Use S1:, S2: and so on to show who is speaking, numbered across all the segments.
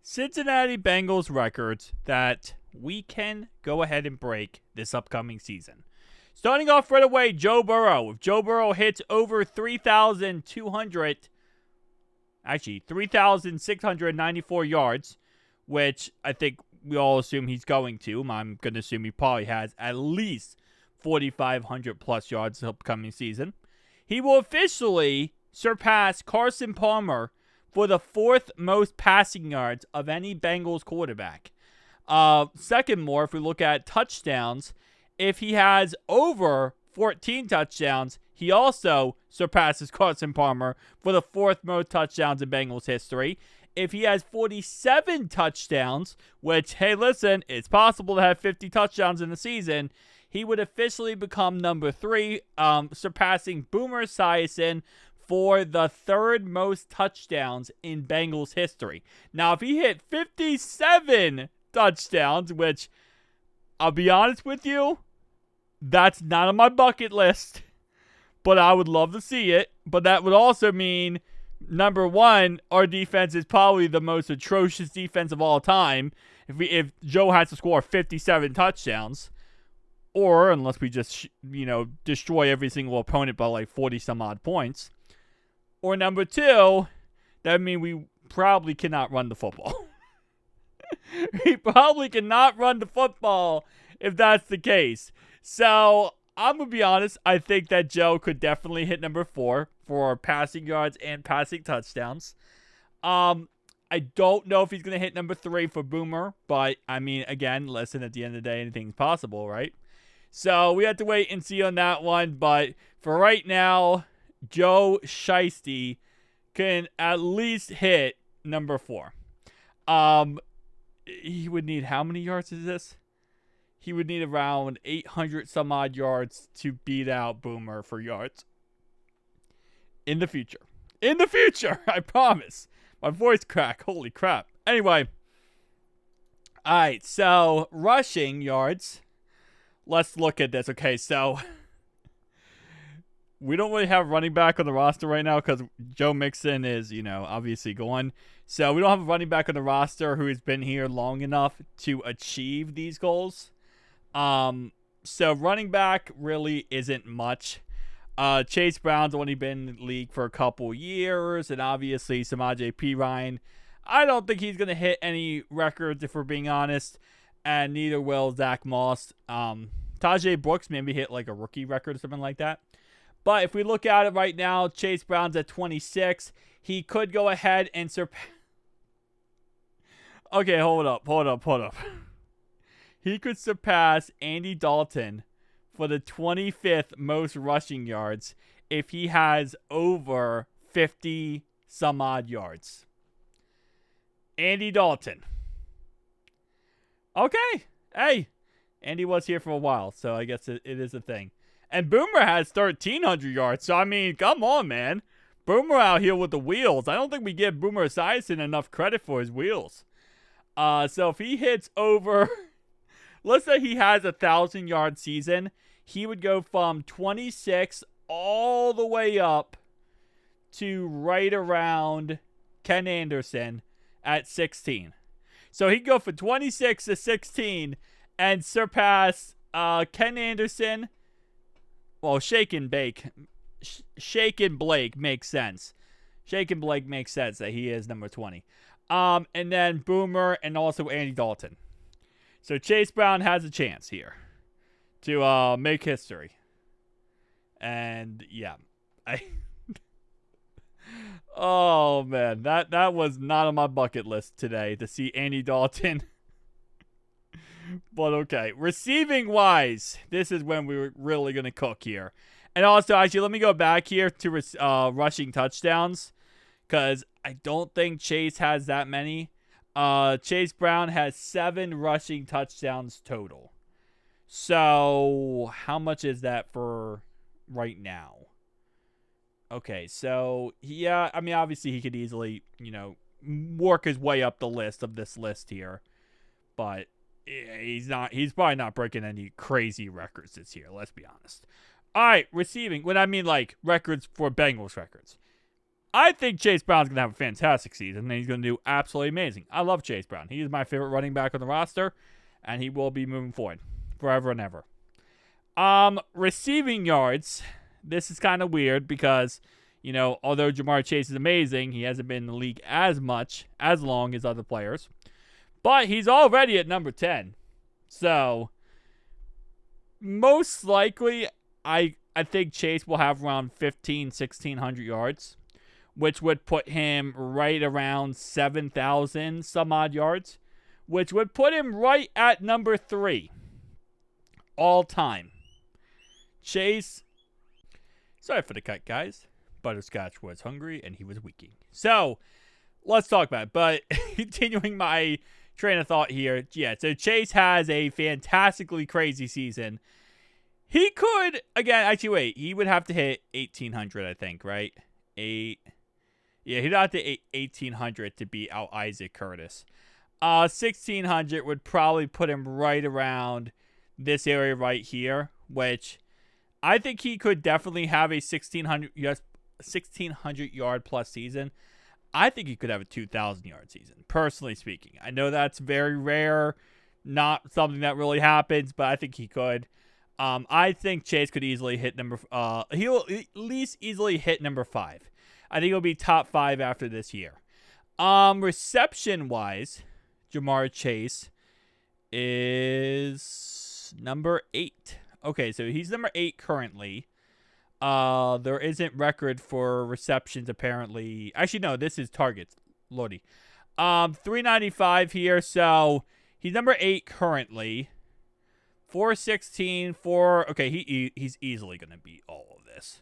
S1: Cincinnati Bengals records that we can go ahead and break this upcoming season. Starting off right away, Joe Burrow. If Joe Burrow hits over 3,694 yards, which I think we all assume he's going to. I'm going to assume he probably has at least 4,500 plus yards this upcoming season. He will officially surpass Carson Palmer for the fourth most passing yards of any Bengals quarterback. Second more, if we look at touchdowns, if he has over 14 touchdowns, he also surpasses Carson Palmer for the fourth most touchdowns in Bengals history. If he has 47 touchdowns, which, hey, listen, it's possible to have 50 touchdowns in the season, he would officially become number 3, surpassing Boomer Esiason for the third most touchdowns in Bengals history. Now, if he hit 57 touchdowns, which, I'll be honest with you, that's not on my bucket list, but I would love to see it. But that would also mean, number one, our defense is probably the most atrocious defense of all time. If Joe has to score 57 touchdowns, or unless we just destroy every single opponent by like 40 some odd points, or number two, that would mean we probably cannot run the football. We probably cannot run the football if that's the case. So, I'm going to be honest. I think that Joe could definitely hit number 4 for passing yards and passing touchdowns. I don't know if he's going to hit number 3 for Boomer. But, I mean, again, listen, at the end of the day, anything's possible, right? So, we have to wait and see on that one. But, for right now, Joe Shiesty can at least hit number 4. He would need, how many yards is this? He would need around 800 some odd yards to beat out Boomer for yards. In the future. In the future, I promise. My voice cracked. Holy crap. Anyway. Alright, so rushing yards. Let's look at this. Okay, so we don't really have a running back on the roster right now because Joe Mixon is, obviously gone. So we don't have a running back on the roster who has been here long enough to achieve these goals. So running back really isn't much. Chase Brown's only been in the league for a couple years, and obviously Samaje Perine. I don't think he's going to hit any records, if we're being honest, and neither will Zach Moss. Tajay Brooks maybe hit like a rookie record or something like that. But if we look at it right now, Chase Brown's at 26. He could go ahead and surpass. Okay, hold up. He could surpass Andy Dalton for the 25th most rushing yards if he has over 50 some odd yards. Andy Dalton. Okay. Hey, Andy was here for a while, so I guess it is a thing. And Boomer has 1,300 yards, so I mean, come on, man. Boomer out here with the wheels. I don't think we give Boomer Esiason enough credit for his wheels. So if he hits over, let's say he has 1,000-yard season, he would go from 26 all the way up to right around Ken Anderson at 16. So he'd go from 26 to 16 and surpass Ken Anderson. Well, Shake and Blake makes sense. Shake and Blake makes sense that he is number 20. And then Boomer and also Andy Dalton. So Chase Brown has a chance here to make history. And yeah. Oh man, that was not on my bucket list today to see Andy Dalton. But okay, receiving wise, this is when we were really going to cook here. And also, actually, let me go back here to rushing touchdowns, because I don't think Chase has that many. Chase Brown has 7 rushing touchdowns total. So, how much is that for right now? Okay, so, yeah, I mean, obviously he could easily, work his way up the list of this list here. But he's probably not breaking any crazy records this year, let's be honest. All right, receiving. When I mean like records for Bengals records. I think Chase Brown's going to have a fantastic season, and he's going to do absolutely amazing. I love Chase Brown. He is my favorite running back on the roster, and he will be moving forward forever and ever. Receiving yards, this is kind of weird because, although Jamar Chase is amazing, he hasn't been in the league as long as other players. But he's already at number 10. So, most likely, I think Chase will have around 1,600 yards, which would put him right around 7,000 some odd yards, which would put him right at number 3 all time. Chase, sorry for the cut, guys. Butterscotch was hungry and he was weaking. So, let's talk about it. But continuing my train of thought here. Yeah, so Chase has a fantastically crazy season. He could, again, actually, wait. He would have to hit 1,800, I think, right? Yeah, he'd have to hit 1,800 to beat out Isaac Curtis. 1,600 would probably put him right around this area right here, which I think he could definitely have a 1,600 yard plus season. I think he could have a 2,000 yard season, personally speaking. I know that's very rare, not something that really happens, but I think he could. I think Chase could easily hit he'll at least easily hit number 5. I think he'll be top 5 after this year. Reception wise, Jamar Chase is number 8. Okay, so he's number 8 currently. There isn't record for receptions
S2: apparently. Actually, no, this is targets. Lordy. 395 here, so he's number 8 currently. 416, okay, he's easily going to beat all of this.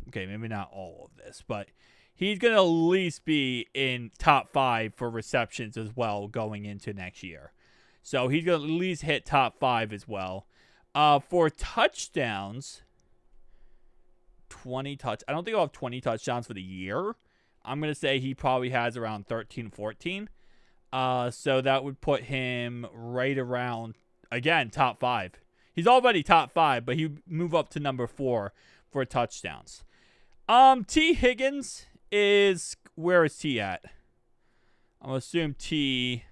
S2: Okay, maybe not all of this, but he's going to at least be in top 5 for receptions as well going into next year. So he's going to at least hit top 5 as well. For touchdowns, 20 touch. I don't think he'll have 20 touchdowns for the year. I'm going to say he probably has around 13, 14. So that would put him right around, again, top 5. He's already top 5, but he'd move up to number 4 for touchdowns. T. Higgins is, where is T at? I'm going to assume T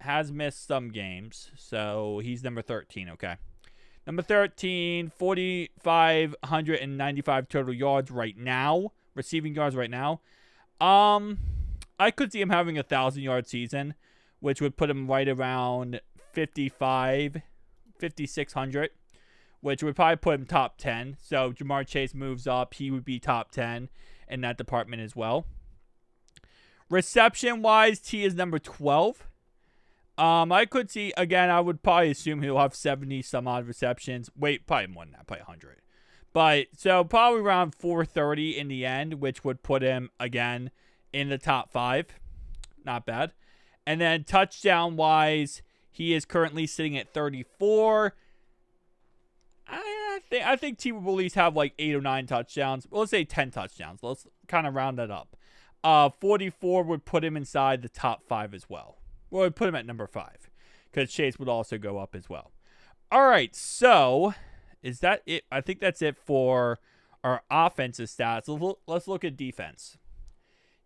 S2: has missed some games, so he's number 13, okay. Number 13, 4,595 total yards right now, receiving yards right now. I could see him having a 1,000-yard season, which would put him right around 5,600, which would probably put him top 10. So Jamar Chase moves up. He would be top 10 in that department as well. Reception-wise, T is number 12. I could see, again, I would probably assume he'll have 70-some-odd receptions. Wait, probably more than that, probably 100. But, so probably around 430 in the end, which would put him, again, in the top 5. Not bad. And then touchdown-wise, he is currently sitting at 34. I think T will at least have like 8 or 9 touchdowns. Well, let's say 10 touchdowns. Let's kind of round that up. 44 would put him inside the top 5 as well. Well, it would put him at number 5 because Chase would also go up as well. All right, so is that it? I think that's it for our offensive stats. Let's look at defense.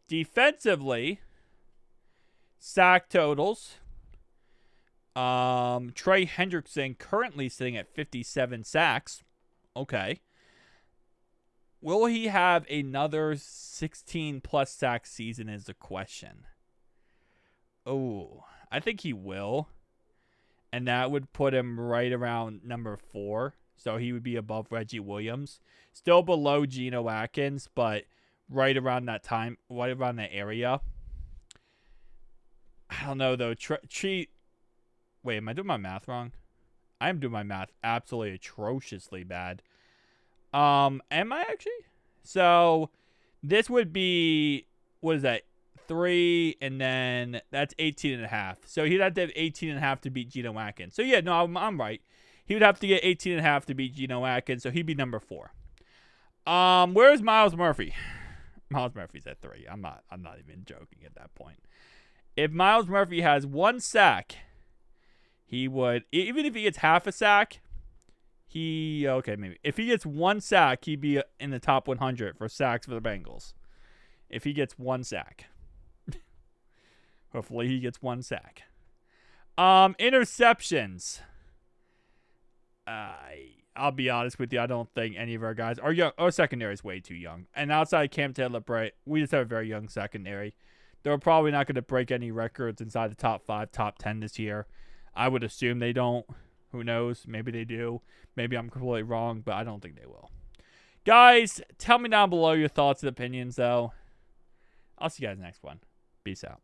S2: Defensively, sack totals. Trey Hendrickson currently sitting at 57 sacks. Okay. Will he have another 16-plus sack season is the question. Oh, I think he will. And that would put him right around number 4. So he would be above Reggie Williams. Still below Geno Atkins, but right around that time, right around that area. I don't know, though. Wait, am I doing my math wrong? I am doing my math absolutely atrociously bad. Am I actually? So, this would be, what is that? 3, and then that's 18.5. So, he'd have to have 18.5 to beat Geno Atkins. So, yeah, no, I'm right. He would have to get 18.5 to beat Geno Atkins, so he'd be number 4. Where's Myles Murphy? Myles Murphy's at 3. I'm not even joking at that point. If Myles Murphy has 1 sack, he would, even if he gets half a sack,
S1: Maybe. If he gets 1 sack, he'd be in the top 100 for sacks for the Bengals. If he gets 1 sack. Hopefully he gets 1 sack. Interceptions. I'll be honest with you. I don't think any of our guys are young. Our secondary is way too young. And outside Cam Taylor-Bright, we just have a very young secondary. They're probably not going to break any records inside the top 5, top 10 this year. I would assume they don't. Who knows? Maybe they do. Maybe I'm completely wrong, but I don't think they will. Guys, tell me down below your thoughts and opinions, though. I'll see you guys next one. Peace out.